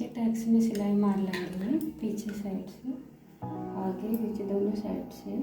ये टैक्स में सिलाई मार लेंगे पीछे साइड से, आगे पीछे दोनों साइड से।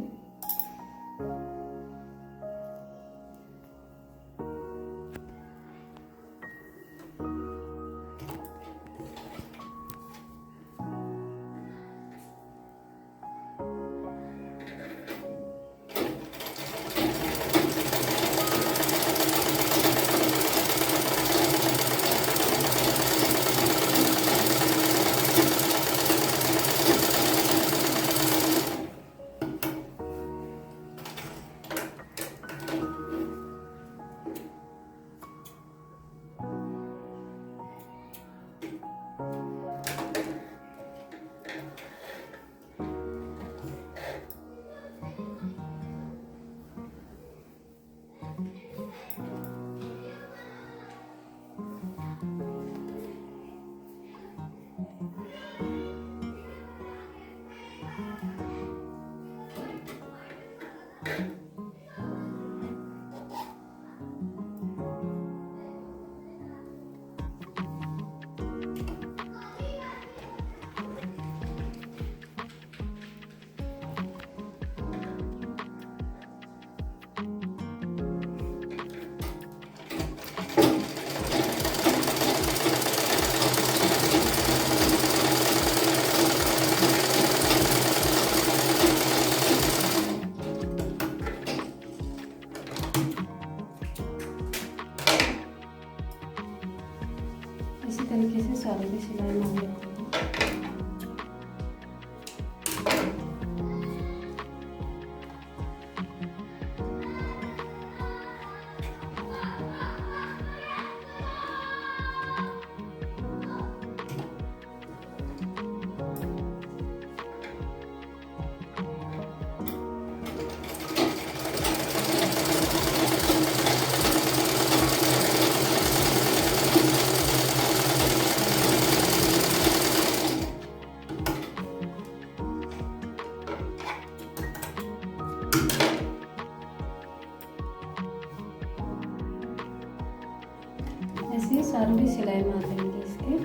इसी तरीके से सारे की सिलाई मार लेते हैं। ऐसे सारों की सिलाई मार लेंगे इसके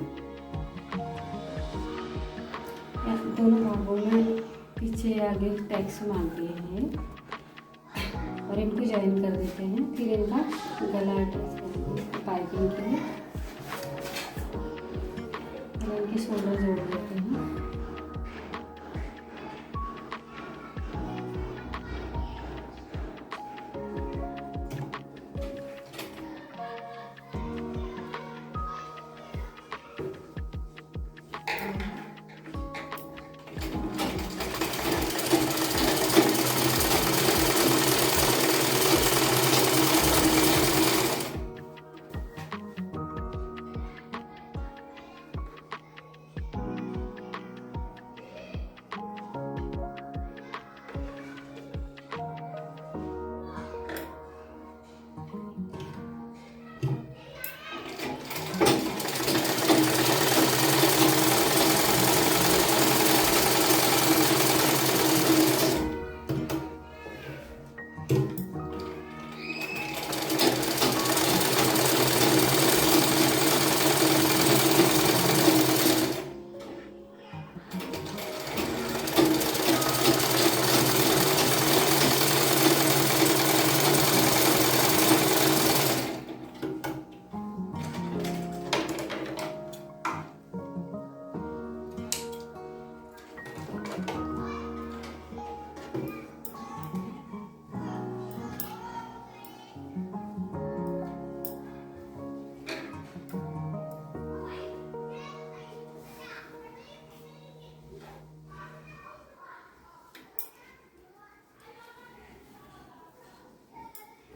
दोनों भागों में, पीछे आगे टैक्स मार दिए हैं और इनको जॉइन कर देते हैं। फिर इनका गला अटैच करेंगे पाइपिंग के लिए, और इनकी शोल्डर जोड़ देते हैं।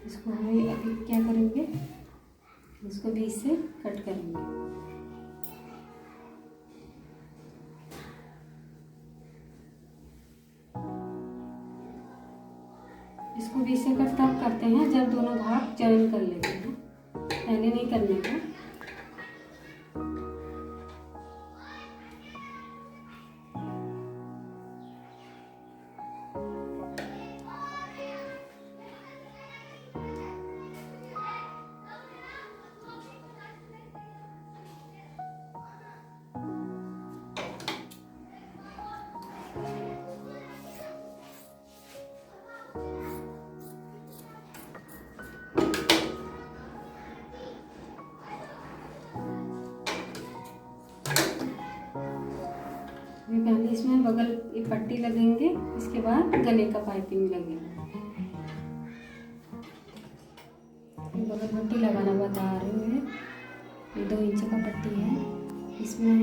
इसको हम अभी क्या करेंगे, इसको बीच से कट करेंगे। इसको बीच से कट तब करते हैं जब दोनों भाग जॉइन कर लेते हैं, पहले नहीं करने का। इसमें बगल ये पट्टी लगेंगे, इसके बाद गले का पाइपिंग लगेगा। बगल पट्टी लगाना बता रही हूँ मैं। ये 2 इंच का पट्टी है, इसमें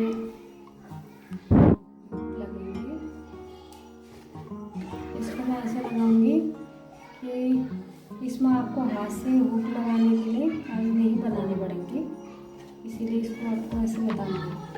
लगेंगे। इसको मैं ऐसे लगाऊंगी कि इसमें आपको हाथ से हुक लगाने के लिए आज नहीं बनाने पड़ेंगे, इसीलिए इसको आपको ऐसे बताऊंगी।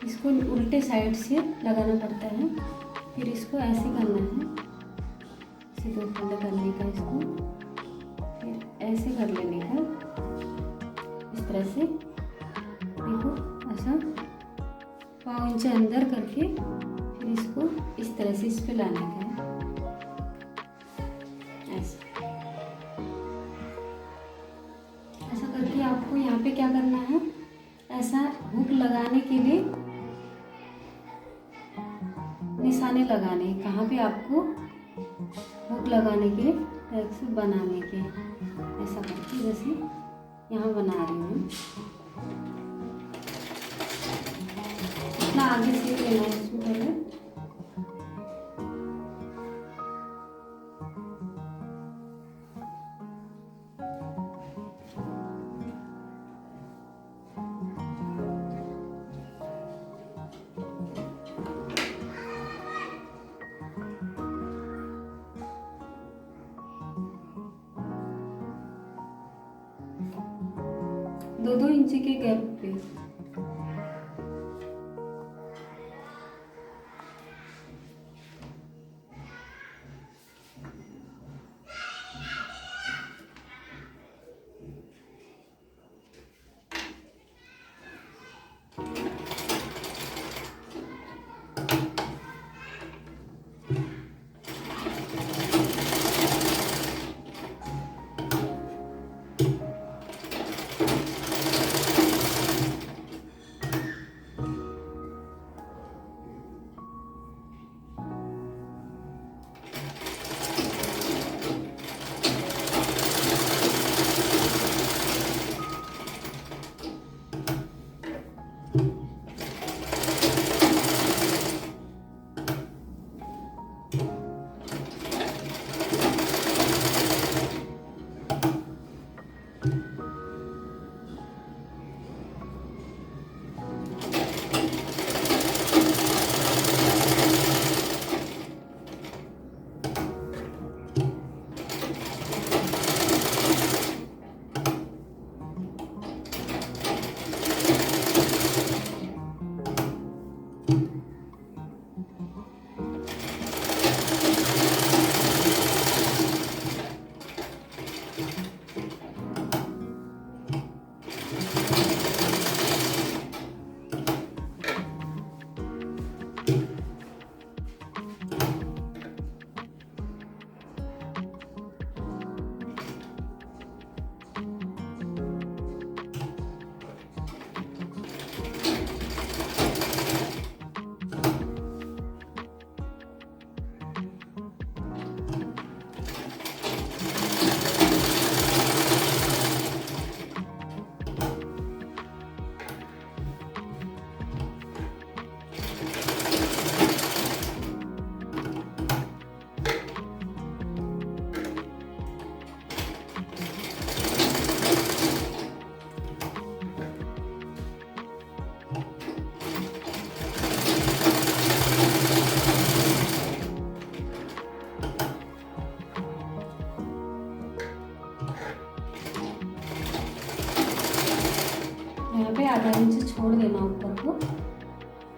इसको उल्टे साइड से लगाना पड़ता है, फिर इसको ऐसे करना है, इसे 2 खंड करने का, इसको फिर ऐसे कर लेने का, इस तरह से। देखो ऐसा 5 इंच अंदर करके फिर इसको इस तरह से इस पे लाने का है, ऐसा करके आपको यहाँ पे क्या करना है, ऐसा हुक लगाने के लिए निशाने लगाने, कहाँ पे आपको हुक लगाने के टैक्स बनाने के, ऐसा करके जैसे यहाँ बना रही हूँ। इतना आगे सीख लेना है इसमें पहले। दो इंच के गैप पे यहाँ पे आधा इंच छोड़ देना ऊपर को,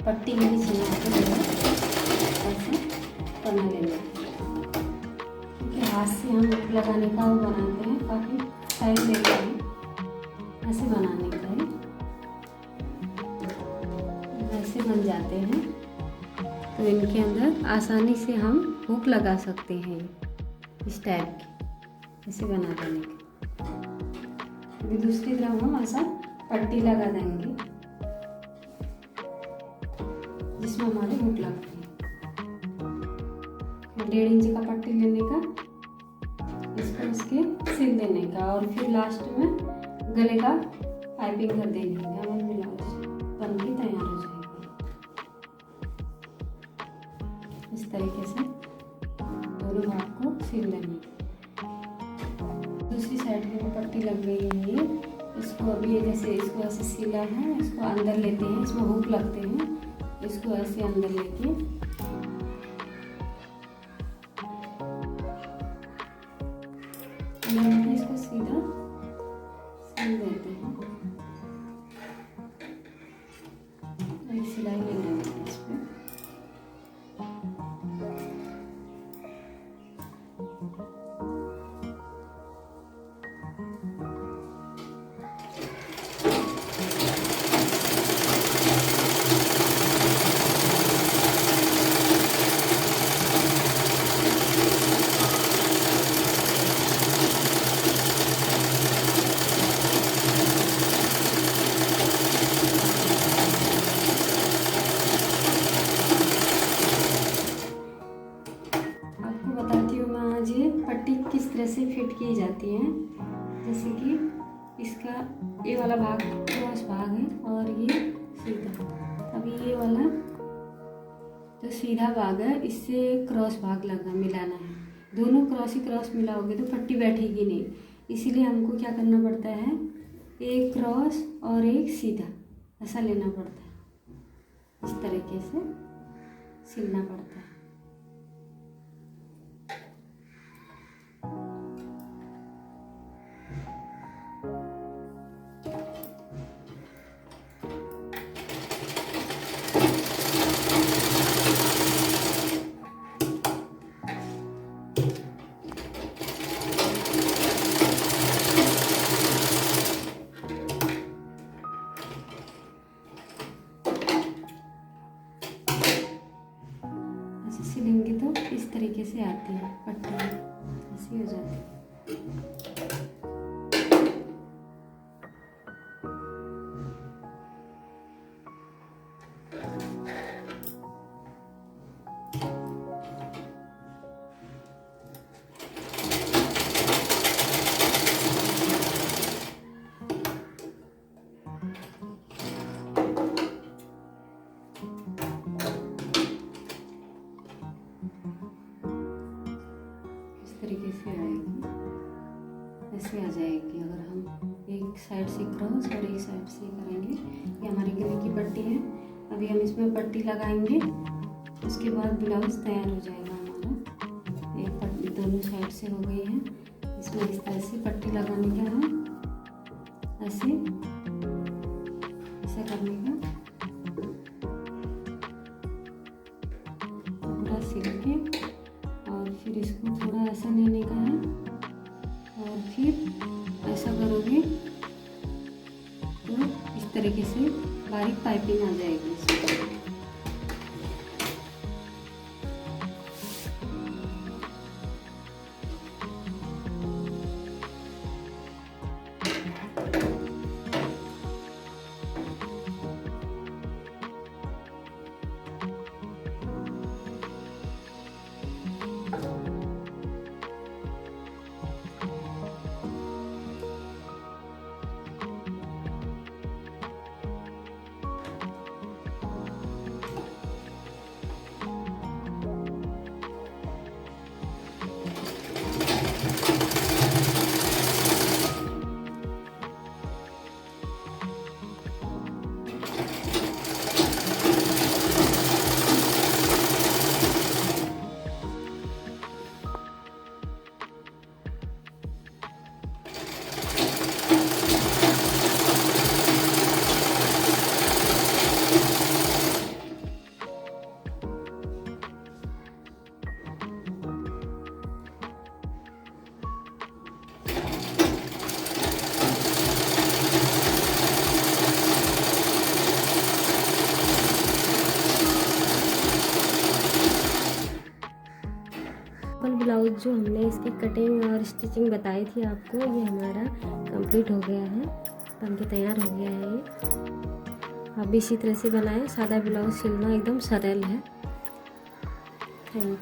पट्टी के बीच में ऐसे बना लेना। क्योंकि हाथ से हम हुक लगाने का वो बनाते हैं, काफ़ी टाइम लेते हैं ऐसे बनाने का है, ऐसे बन जाते हैं। तो इनके अंदर आसानी से हम हुक लगा सकते हैं इस टाइप की, ऐसे बना देने के। अभी दूसरी तरफ हम ऐसा पट्टी लगा देंगे जिसमें हमारे हुक लगते हैं। 1.5 इंच का पट्टी लेने का, इसको इसके सिल देने का, और फिर लास्ट में गले का पाइपिंग कर देंगे। हमारी ब्लाउज बन के तैयार हो जाएगी। इस तरीके से दोनों भाग को सिल लेंगे। दूसरी साइड की पट्टी लग गई है ये, इसको अभी जैसे इसको ऐसे सिला है, इसको अंदर लेते हैं, इसमें हुक लगते हैं, इसको ऐसे अंदर लेके इसको सीधा सिल देते हैं। एक सिलाई ले लेते हैं इस पे। पट्टी किस तरह से फिट की जाती है। जैसे कि इसका ये वाला भाग क्रॉस भाग है और ये सीधा। अभी ये वाला जो सीधा भाग है इससे क्रॉस भाग मिलाना है। दोनों क्रॉस ही क्रॉस मिलाओगे तो पट्टी बैठेगी नहीं, इसीलिए हमको क्या करना पड़ता है, एक क्रॉस और एक सीधा ऐसा लेना पड़ता है। इस तरीके से सिलना पड़ता है। सिलेंगे तो इस तरीके से आती है पट्टी, ऐसी हो जाती है। तरीके से आएगी, ऐसे आ जाएगी। अगर हम एक साइड से क्रॉस और एक साइड से करेंगे, ये हमारी गले की पट्टी है। अभी हम इसमें पट्टी लगाएंगे, उसके बाद ब्लाउज तैयार हो जाएगा हमारा। एक पट्टी दोनों साइड से हो गई है, इसमें इस तरह से पट्टी लगाने का है, ऐसे ऐसा करने का, पूरा सिल के, और फिर इसको थोड़ा ऐसा लेने का है, और फिर ऐसा करोगे तो इस तरीके से बारीक पाइपिंग आ जाएगी इसमें। जो हमने इसकी कटिंग और स्टिचिंग बताई थी आपको, ये हमारा कंप्लीट हो गया है, बन के तैयार हो गया है। ये आप भी इसी तरह से बनाएं। सादा ब्लाउज सिलना एकदम सरल है। Thank you.